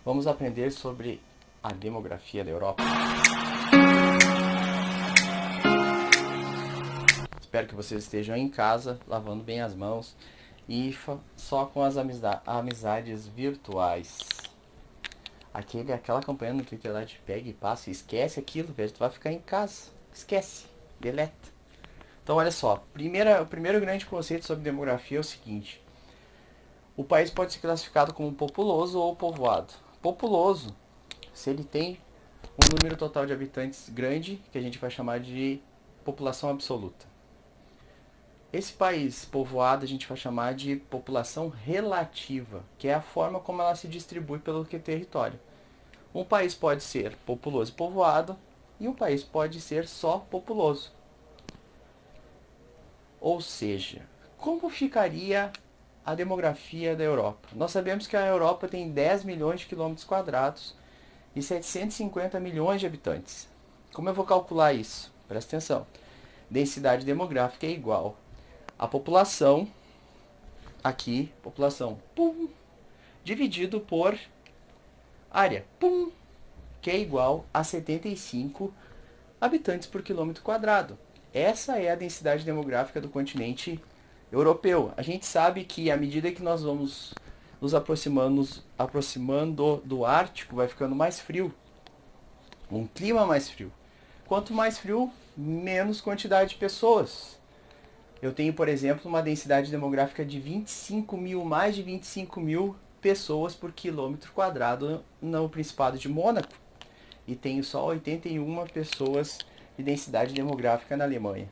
Vamos aprender sobre a demografia da Europa. Espero que vocês estejam em casa, lavando bem as mãos e só com as amizades virtuais. Aquela campanha no Twitter lá de pega e passa, esquece aquilo, velho, tu vai ficar em casa. Esquece, deleta. Então olha só, o primeiro grande conceito sobre demografia é o seguinte: o país pode ser classificado como populoso ou povoado. Populoso, se ele tem um número total de habitantes grande, que a gente vai chamar de população absoluta. Esse país povoado a gente vai chamar de população relativa, que é a forma como ela se distribui pelo território. Um país pode ser populoso e povoado, e um país pode ser só populoso. Ou seja, como ficaria a demografia da Europa? Nós sabemos que a Europa tem 10 milhões de quilômetros quadrados e 750 milhões de habitantes. Como eu vou calcular isso? Presta atenção. Densidade demográfica é igual a população, aqui, população, pum, dividido por área, pum, que é igual a 75 habitantes por quilômetro quadrado. Essa é a densidade demográfica do continente europeu. A gente sabe que à medida que nós vamos nos aproximando do Ártico, vai ficando mais frio. Um clima mais frio. Quanto mais frio, menos quantidade de pessoas. Eu tenho, por exemplo, uma densidade demográfica de 25 mil, mais de 25 mil pessoas por quilômetro quadrado no Principado de Mônaco. E tenho só 81 pessoas de densidade demográfica na Alemanha.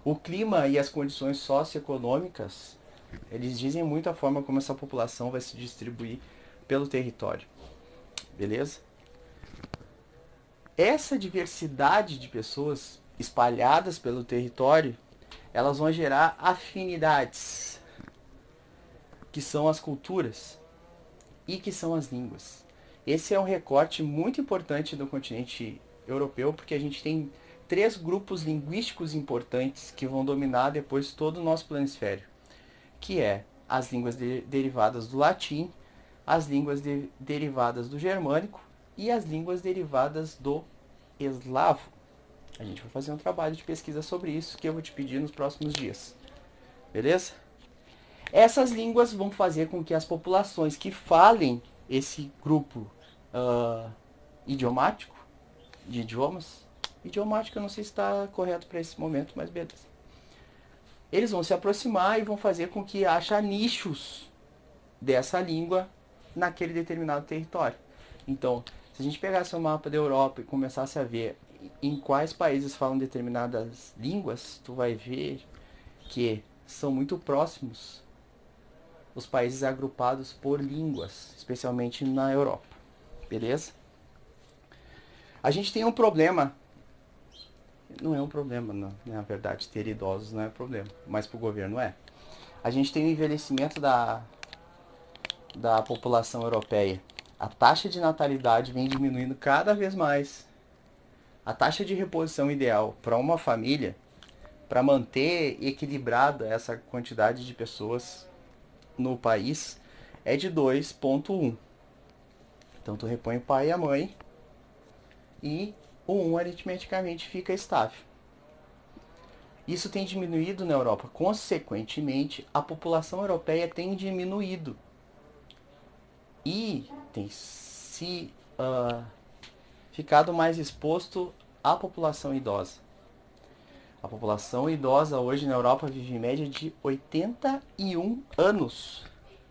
O clima e as condições socioeconômicas, eles dizem muito a forma como essa população vai se distribuir pelo território. Beleza? Essa diversidade de pessoas espalhadas pelo território, elas vão gerar afinidades, que são as culturas e que são as línguas. Esse é um recorte muito importante do continente europeu, porque a gente tem 3 grupos linguísticos importantes que vão dominar depois todo o nosso planisfério, que é as línguas derivadas do latim, as línguas derivadas do germânico e as línguas derivadas do eslavo. A gente vai fazer um trabalho de pesquisa sobre isso que eu vou te pedir nos próximos dias. Beleza? Essas línguas vão fazer com que as populações que falem esse grupo idiomático, de idiomas, idiomático eu não sei se está correto para esse momento, mas beleza. Eles vão se aproximar e vão fazer com que haja nichos dessa língua naquele determinado território. Então, se a gente pegasse o mapa da Europa e começasse a ver em quais países falam determinadas línguas, tu vai ver que são muito próximos os países agrupados por línguas, especialmente na Europa. Beleza? A gente tem um problema. Não é um problema, não. Na verdade, ter idosos não é problema, mas para o governo é. A gente tem o envelhecimento da população europeia. A taxa de natalidade vem diminuindo cada vez mais. A taxa de reposição ideal para uma família, para manter equilibrada essa quantidade de pessoas no país, é de 2,1. Então tu repõe o pai e a mãe e o 1 aritmeticamente fica estável. Isso tem diminuído na Europa. Consequentemente, a população europeia tem diminuído. E tem se ficado mais exposto à população idosa. A população idosa hoje na Europa vive em média de 81 anos.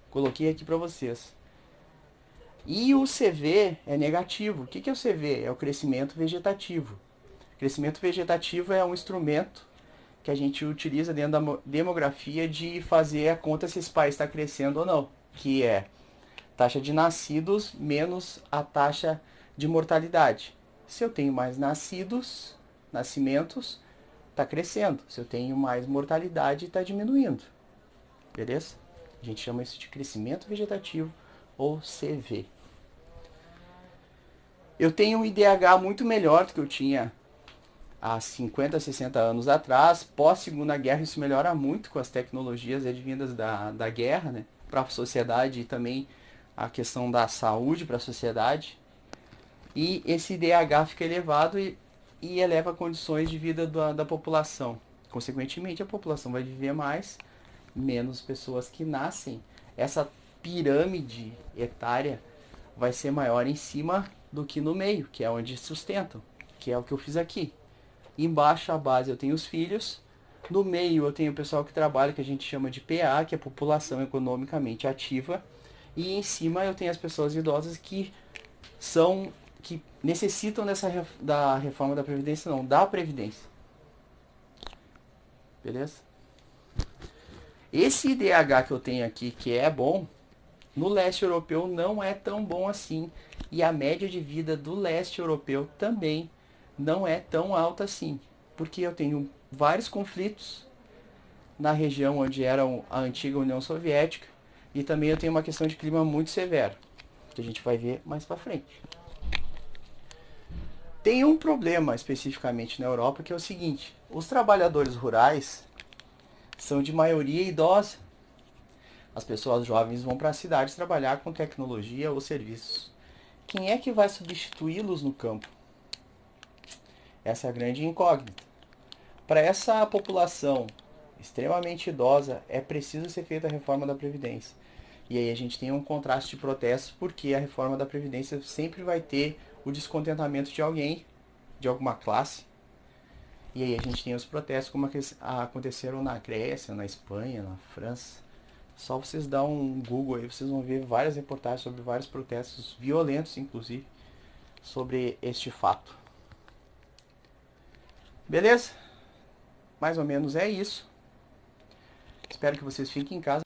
Coloquei aqui para vocês. E o CV é negativo. O que é o CV? É o crescimento vegetativo. O crescimento vegetativo é um instrumento que a gente utiliza dentro da demografia de fazer a conta se esse país está crescendo ou não. Que é taxa de nascidos menos a taxa de mortalidade. Se eu tenho mais nascimentos, está crescendo. Se eu tenho mais mortalidade, está diminuindo. Beleza? A gente chama isso de crescimento vegetativo ou CV. Eu tenho um IDH muito melhor do que eu tinha há 50, 60 anos atrás. Pós-segunda guerra, isso melhora muito com as tecnologias advindas da guerra, né, para a sociedade e também a questão da saúde para a sociedade. E esse IDH fica elevado e eleva condições de vida da população. Consequentemente, a população vai viver mais, menos pessoas que nascem. Essa pirâmide etária vai ser maior em cima do que no meio, que é onde sustentam, que é o que eu fiz aqui. Embaixo, a base, eu tenho os filhos. No meio, eu tenho o pessoal que trabalha, que a gente chama de PA, que é a população economicamente ativa. E em cima, eu tenho as pessoas idosas que necessitam da reforma da Previdência, não, da Previdência. Beleza? Esse IDH que eu tenho aqui, que é bom, no leste europeu não é tão bom assim. E a média de vida do leste europeu também não é tão alta assim. Porque eu tenho vários conflitos na região onde era a antiga União Soviética. E também eu tenho uma questão de clima muito severo, que a gente vai ver mais pra frente. Tem um problema especificamente na Europa, que é o seguinte: os trabalhadores rurais são de maioria idosa. As pessoas jovens vão para as cidades trabalhar com tecnologia ou serviços. Quem é que vai substituí-los no campo? Essa é a grande incógnita. Para essa população extremamente idosa, é preciso ser feita a reforma da Previdência. E aí a gente tem um contraste de protestos, porque a reforma da Previdência sempre vai ter o descontentamento de alguém, de alguma classe. E aí a gente tem os protestos como aconteceram na Grécia, na Espanha, na França. Só vocês dar um Google aí, vocês vão ver várias reportagens sobre vários protestos violentos, inclusive, sobre este fato. Beleza? Mais ou menos é isso. Espero que vocês fiquem em casa.